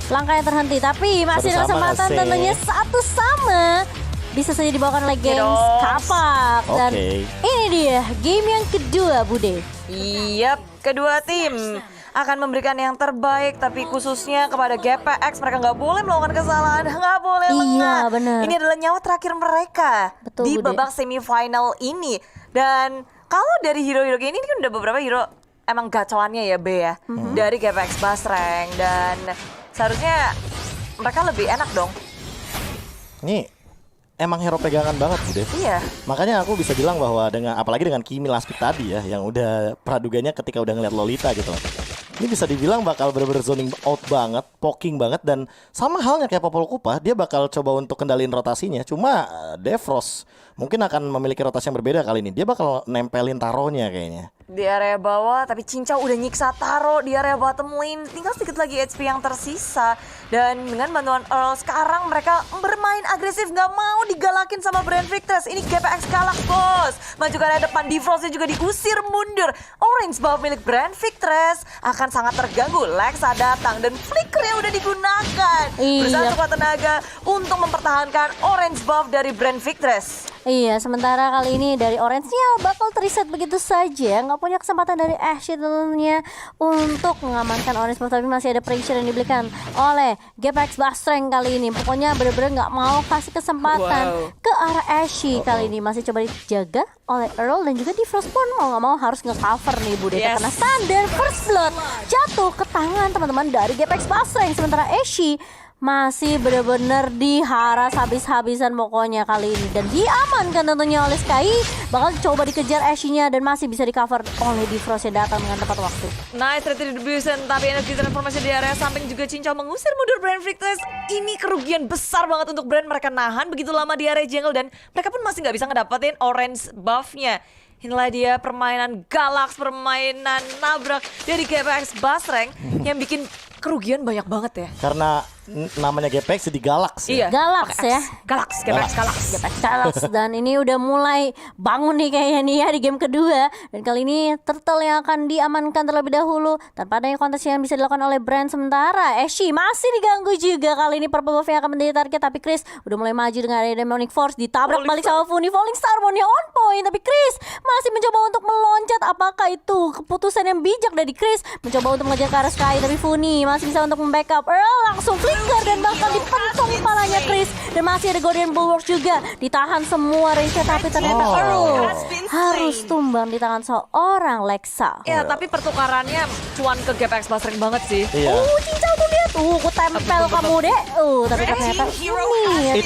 langkahnya terhenti. Tapi masih ada Satu sama kesempatan nggak sih? tentunya satu sama. Bisa saja dibawakan oleh gengs Kapak. Dan ini dia game yang kedua, Bude. Yap, kedua tim akan memberikan yang terbaik, tapi khususnya kepada GPX mereka nggak boleh melakukan kesalahan, nggak boleh lengah. Iya, benar. Ini adalah nyawa terakhir mereka. Betul, di Bude. babak semifinal ini. Dan kalau dari hero-hero ini kan udah beberapa hero emang gacoannya ya B ya, dari GPX Basreng, dan seharusnya mereka lebih enak dong. Ini emang hero pegangan banget Bude. Iya. Makanya aku bisa bilang bahwa dengan apalagi dengan Kimi last pick tadi ya, yang udah praduganya ketika udah ngeliat Lolita gitu loh. Ini bisa dibilang bakal bener-bener zoning out banget, poking banget, dan sama halnya kayak Popol Kupa, dia bakal coba untuk kendaliin rotasinya. Cuma Defrost mungkin akan memiliki rotasi yang berbeda kali ini. Dia bakal nempelin taronya kayaknya. Di area bawah, tapi Cincau udah nyiksa Taro di area bottom lane. Tinggal sedikit lagi HP yang tersisa. Dan dengan bantuan Earl, sekarang mereka bermain agresif, gak mau digalakin sama Brand Victress. Ini GPX galak, bos. Maju ke area depan, Defrostnya juga diusir mundur. Orange buff milik Brand Victress akan sangat terganggu. Lexa datang dan flicker yang udah digunakan. Berusaha sekuat tenaga untuk mempertahankan orange buff dari Brand Victress. Iya, sementara kali ini dari Orange-nya bakal terreset begitu saja. Nggak punya kesempatan dari Ashe tentunya untuk mengamankan Orange buff. Tapi masih ada pressure yang diberikan oleh GPX Basreng kali ini. Pokoknya bener-bener nggak mau kasih kesempatan ke arah Ashe kali ini. Masih coba dijaga oleh Earl dan juga Defrost pun mau nggak mau harus nge-cover nih Bude. Karena standar first blood jatuh ke tangan teman-teman dari GPX Basreng. Sementara Ashe masih benar-benar diharas habis-habisan pokoknya kali ini. Dan diamankan tentunya oleh Sky. Bakal coba dikejar Ashe-nya dan masih bisa di cover oleh Defrost yang datang dengan tepat waktu. Nice retribution, tapi energi transformasi di area samping juga Cincau mengusir mundur Brand Victress. Ini kerugian besar banget untuk Brand, mereka nahan begitu lama di area jungle dan mereka pun masih nggak bisa ngedapetin orange buff-nya. Inilah dia permainan Galax, permainan nabrak dari GPX Basreng yang bikin kerugian banyak banget ya. Karena namanya GPX jadi Galax ya. Iya. Galax ya. Galax, GPX Galax. GPX Galax. Dan ini udah mulai bangun nih kayaknya nih ya di game kedua. Dan kali ini Turtle yang akan diamankan terlebih dahulu tanpa adanya kontes yang bisa dilakukan oleh Brand. Sementara Ashe masih diganggu juga. Kali ini Purple Buff yang akan menjadi target. Tapi Chris udah mulai maju dengan ada Demonic Force. Ditabrak balik sama Funi. Falling Star Bone-nya on point. Tapi Chris masih mencoba untuk meloncat. Apakah itu keputusan yang bijak dari Chris? Mencoba untuk mengejar ke arah Sky. Tapi Funi masih bisa untuk membackup. Earl langsung flicker dan bahkan dipentung palanya Chris. Dan masih ada Guardian Bulwark juga. Ditahan semua range-nya. Tapi ternyata Earl harus tumbang di tangan seorang Lexa. Ya, tapi pertukarannya cuan ke GPX Basreng banget sih. Iya. Cincau tuh lihat. Ku tempel kamu deh. Tapi ternyata ini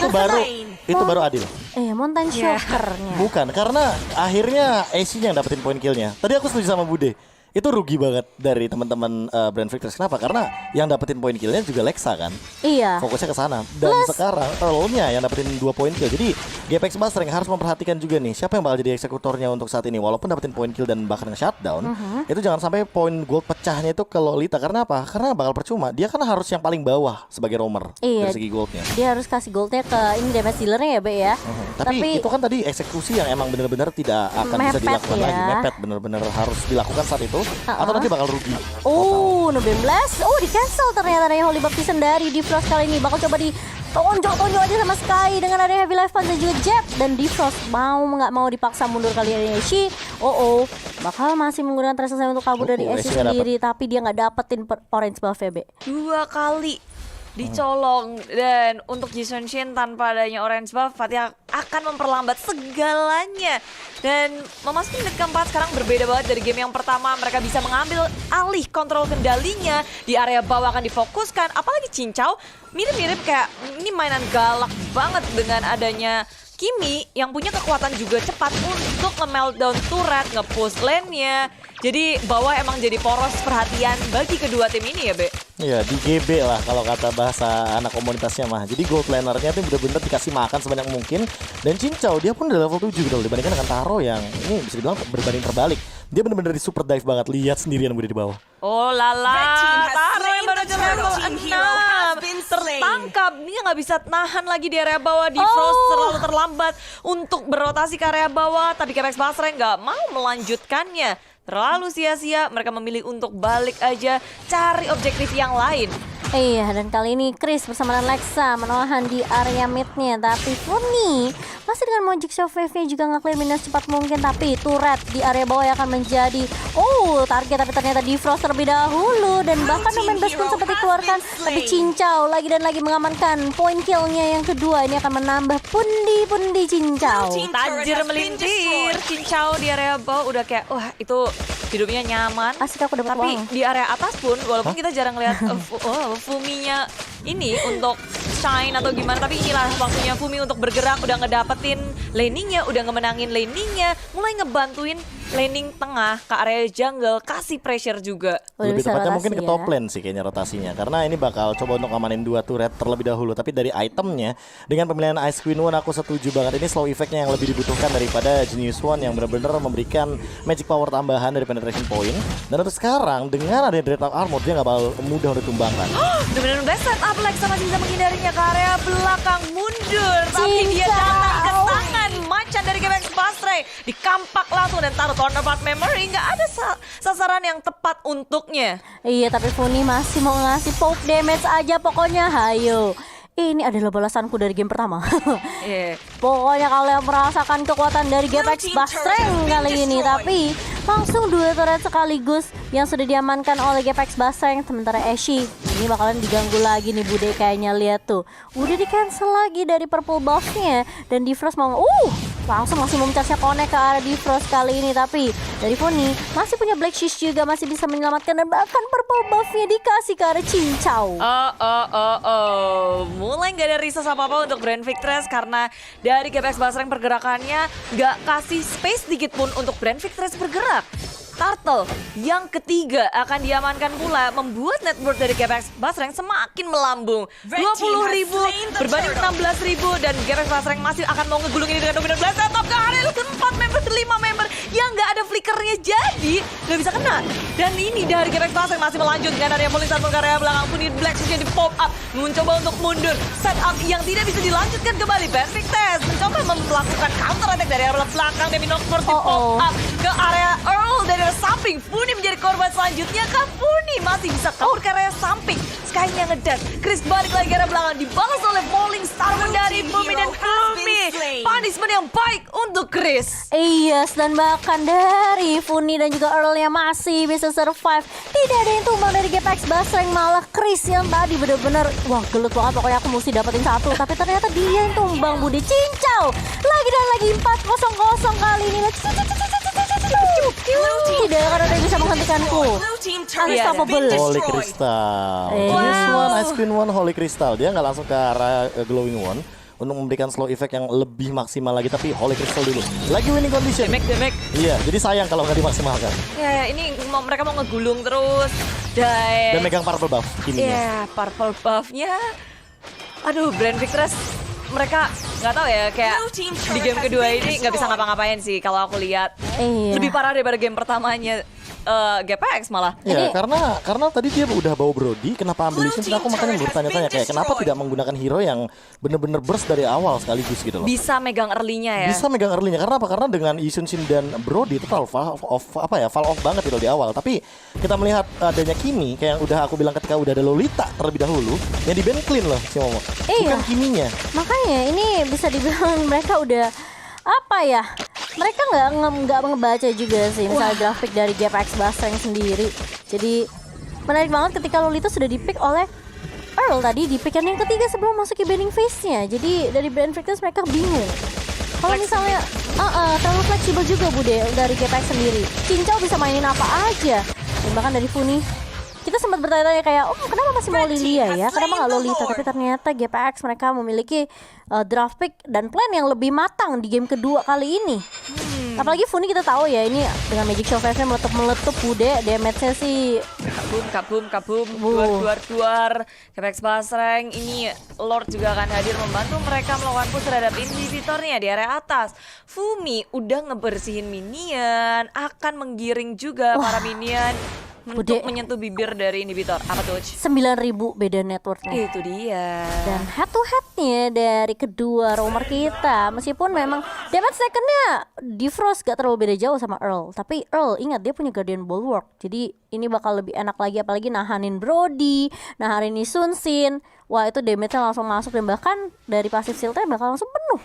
Itu baru adil. Mountain Shocker-nya. Bukan, karena akhirnya AC-nya yang dapetin poin kill-nya. Tadi aku setuju sama Bude. Itu rugi banget dari teman-teman Brand Victress. Kenapa? Karena yang dapetin poin kill-nya juga Lexa kan. Iya. Fokusnya ke sana. Dan sekarang Earl-nya yang dapetin 2 poin kill. Jadi GPX Basreng harus memperhatikan juga nih siapa yang bakal jadi eksekutornya untuk saat ini. Walaupun dapetin poin kill dan bahkan nge-shutdown, itu jangan sampai poin gold pecahnya itu ke Lolita. Karena apa? Karena bakal percuma. Dia kan harus yang paling bawah sebagai roamer dari segi goldnya. Dia harus kasih goldnya ke ini damage dealernya ya Be ya. Tapi itu kan tadi eksekusi yang emang benar-benar tidak akan bisa Mepet dilakukan ya. lagi. Mepet benar-benar harus dilakukan saat itu. Atau nanti bakal rugi. 16. Di cancel ternyata dari Holy Baptism dari Defrost kali ini. Bakal coba ditonjok-tonjok aja sama Sky dengan ada Heavy Life Punch dan juga Jab. Dan Defrost nggak mau dipaksa mundur kali ini Ashe. Bakal masih menggunakan tracer saya untuk kabur dari Ashe sendiri. Tapi dia nggak dapetin orange buff ya Be. 2 kali dicolong. Dan untuk Jason Shin tanpa adanya orange buff, Fatih akan memperlambat segalanya. Dan memasuki menit keempat sekarang berbeda banget dari game yang pertama. Mereka bisa mengambil alih kontrol kendalinya. Di area bawah akan difokuskan. Apalagi Cincau mirip-mirip kayak ini mainan galak banget dengan adanya Kimi yang punya kekuatan juga cepat untuk nge-meltdown turret, nge-push lane-nya. Jadi bawah emang jadi poros perhatian bagi kedua tim ini ya Be? Iya, di GB lah kalau kata bahasa anak komunitasnya mah. Jadi gold lanernya tuh bener-bener dikasih makan sebanyak mungkin. Dan Cincau dia pun udah level 7 gitu dibandingkan dengan Taro yang ini bisa dibilang berbanding terbalik. Dia bener-bener di super dive banget, lihat sendirian Bude di bawah. Oh lala, Taro yang baru aja level 6 tertangkap. Dia nggak bisa nahan lagi di area bawah. Defrost terlalu terlambat untuk berotasi ke area bawah. Tadi GPX Basreng nggak mau melanjutkannya. Terlalu sia-sia, mereka memilih untuk balik aja cari objektif yang lain. Iya, dan kali ini Chris bersama dengan Lexa menahan di area midnya. Tapi Funi masih dengan Magic Shot Wave-nya juga nge-clear minion secepat mungkin. Tapi turret di area bawah yang akan menjadi target. Tapi ternyata Defrost terlebih dahulu. Dan bahkan Domain Blast pun sempat dikeluarkan. Tapi Cincau lagi dan lagi mengamankan poin killnya yang kedua. Ini akan menambah pundi-pundi Cincau. Tajir melintir, Cincau di area bawah udah kayak wah itu hidupnya nyaman. Asik aku dapat Tapi uang. di area atas pun walaupun kita jarang lihat Fuminya ini untuk shine atau gimana, tapi inilah waktunya Fumi untuk bergerak, udah ngedapetin laningnya, udah ngemenangin laningnya, mulai ngebantuin laning tengah ke area jungle, kasih pressure juga. Udah Lebih bisa tepatnya rotasi mungkin ke ya. top lane sih kayaknya rotasinya. Karena ini bakal coba untuk ngamanin 2 turret terlebih dahulu. Tapi dari itemnya, dengan pemilihan Ice Queen One aku setuju banget. Ini slow effectnya yang lebih dibutuhkan daripada Genius One yang benar-benar memberikan magic power tambahan dari penetration point. Dan untuk sekarang dengan ada Dread Armor dia nggak bakal mudah untuk ditumbangkan. Benar-benar best setup, Lexa masih bisa menghindarinya ke area belakang, mundur. Tapi dia datang ke tangan macan dari GPX Basre. Dikampak langsung dan taruh counterpart memory. Nggak ada sasaran yang tepat untuknya. Iya, tapi Funi masih mau ngasih poke damage aja pokoknya. Hayo. Ini adalah balasanku dari game pertama. Iya. Pokoknya kalian merasakan kekuatan dari GPX Bastreng kali ini. Tapi langsung 2 turret sekaligus yang sudah diamankan oleh GPX Bastreng. Sementara Ashe ini bakalan diganggu lagi nih Bude, kayaknya lihat tuh. Udah di cancel lagi dari purple buff-nya. Dan Defrost mau langsung maksimum charge-nya connect ke arah Defrost kali ini. Tapi dari Funi masih punya Black Shish juga, masih bisa menyelamatkan. Dan bahkan purple buff-nya dikasih ke arah Cincau. Mulai nggak ada resource apa-apa untuk Brand Victress karena dari GPX Basreng pergerakannya nggak kasih space sedikit pun untuk Brand Victress bergerak. Turtle yang ketiga akan diamankan pula, membuat net worth dari GPX Basreng semakin melambung. 20.000 berbanding 16.000 dan GPX Basreng masih akan mau ngegulung ini dengan dominant blast top ke area 4 member, 5 member yang nggak ada flickernya, jadi nggak bisa kena. Dan ini dari GPX Basreng masih melanjut dengan area Muling Satu ke area belakang pun di Black Shield di pop up, mencoba untuk mundur. Setup yang tidak bisa dilanjutkan kembali. Brand Victress mencoba melakukan counter attack dari area belakang. Demi Noxforce di pop up ke area Earl dari samping. Funi menjadi korban selanjutnya. Kah Funi masih bisa kabur ke area samping. Sky-nya ngedas. Chris balik lagi ke area belakang. Dibalas oleh Falling Star dari Fumi dan Fumi. Punishment yang baik untuk Chris. Yes, dan bahkan dari Funi dan juga Earl-nya masih bisa survive. Tidak ada yang tumbang dari GPX Basreng, malah Chris yang tadi bener-bener wah gelut banget, pokoknya aku mesti dapetin satu. Tapi ternyata dia yang tumbang. Bude Cincau lagi dan lagi 4-0 kali ini. Tidak akan ada yang bisa menghentikanku. Unstoppable. Holy Crystal. Genius One, Ice Queen One, Holy Crystal. Dia nggak langsung ke arah Glowing One untuk memberikan slow effect yang lebih maksimal lagi, tapi Holy Crystal dulu. Lagi winning condition. Demek. Iya, jadi sayang kalau nggak dimaksimalkan. Ya, ini mereka mau ngegulung terus. Dan megang purple buff kini. ya, purple buff-nya. Aduh, Brand Victress mereka nggak tahu ya, kayak di game kedua ini nggak bisa ngapa-ngapain sih kalau aku lihat. Iya. Lebih parah daripada game pertamanya GPX malah. Iya, karena tadi dia udah bawa Brody, kenapa ambil Lee Sin? Aku makanya bertanya-tanya kayak kenapa tidak menggunakan hero yang bener-bener burst dari awal sekaligus gitu loh. Bisa megang early-nya ya. Bisa megang early-nya, karena apa? Karena dengan Yun Sin dan Brody itu fall off banget gitu di awal. Tapi kita melihat adanya Kimi kayak yang udah aku bilang ketika udah ada Lolita terlebih dahulu yang di ban clean loh si Momo. Iya. Bukan Kiminya. Makanya ini bisa dibilang mereka udah apa ya? Mereka nggak ngebaca juga sih misalnya grafik dari GPX Basreng sendiri. Jadi menarik banget ketika Lolita sudah di-pick oleh Earl tadi, di pick yang ketiga sebelum masuk ke banning phase-nya. Jadi dari Brand Victress mereka bingung. Kalau misalnya terlalu fleksibel juga Bude dari GPX sendiri. Cincau bisa mainin apa aja. Dan bahkan dari Funi kita sempat bertanya-tanya kayak, kenapa masih mau Lilia ya? Kenapa nggak Lolita? Tapi ternyata GPX mereka memiliki draft pick dan plan yang lebih matang di game kedua kali ini. Apalagi Funi kita tahu ya, ini dengan Magic Shot Wave-nya meletup Bude, damage-nya sih Kabum, duar. GPX Basreng ini Lord juga akan hadir membantu mereka melakukan push terhadap inhibitornya di area atas. Fumi udah ngebersihin minion, akan menggiring juga para minion. untuk Bude. menyentuh bibir dari inhibitor. Apa tuh? 9.000 beda networknya. Itu dia. Dan head to headnya dari kedua roamer kita, meskipun memang damage secondnya Defrost gak terlalu beda jauh sama Earl, tapi Earl ingat dia punya Guardian Bulwark, jadi ini bakal lebih enak lagi, apalagi nahanin Brody, nahanin Sun Sin. Wah itu damage-nya langsung masuk dan bahkan dari pasif shieldnya bakal langsung penuh.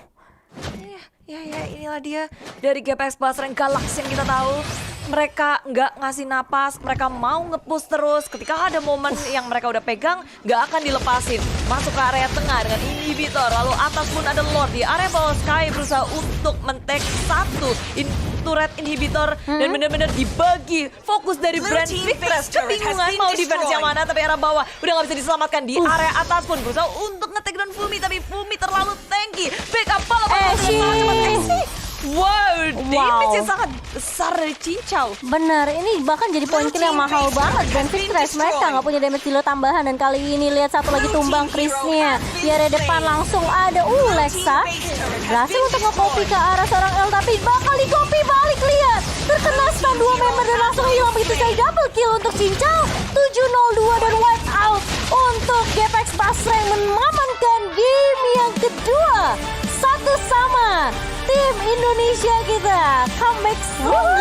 Ya inilah dia dari GPX Basreng Galaxy yang kita tahu. Mereka nggak ngasih napas, mereka mau nge-push terus. Ketika ada momen yang mereka udah pegang, nggak akan dilepasin. Masuk ke area tengah dengan inhibitor, lalu atas pun ada Lord. Di area bawah Sky berusaha untuk men-take satu turret inhibitor dan benar-benar dibagi. Fokus dari Brand Victress kebingungan mau defense yang mana, tapi area bawah udah nggak bisa diselamatkan. Di area atas pun berusaha untuk nge-take down Fumi, tapi Fumi terlalu tanky. Backup pala Wow, damage-nya sangat besar dari Cincau. Bener, ini bahkan jadi poin kill yang mahal banget. Dan Victress mereka nggak punya damage dealer tambahan. Dan kali ini lihat satu lagi tumbang Chrisnya. Di area depan langsung ada Lexa berhasil untuk nge-copy ke arah seorang L, tapi bakal di-copy balik. Lihat, terkena stun 2 member dan langsung hilang. Begitu saya double kill untuk Cincau. 7-0-2 dan wipe out untuk GPX Basreng mengamankan game yang kedua. 1-1 tim Indonesia kita comeback strong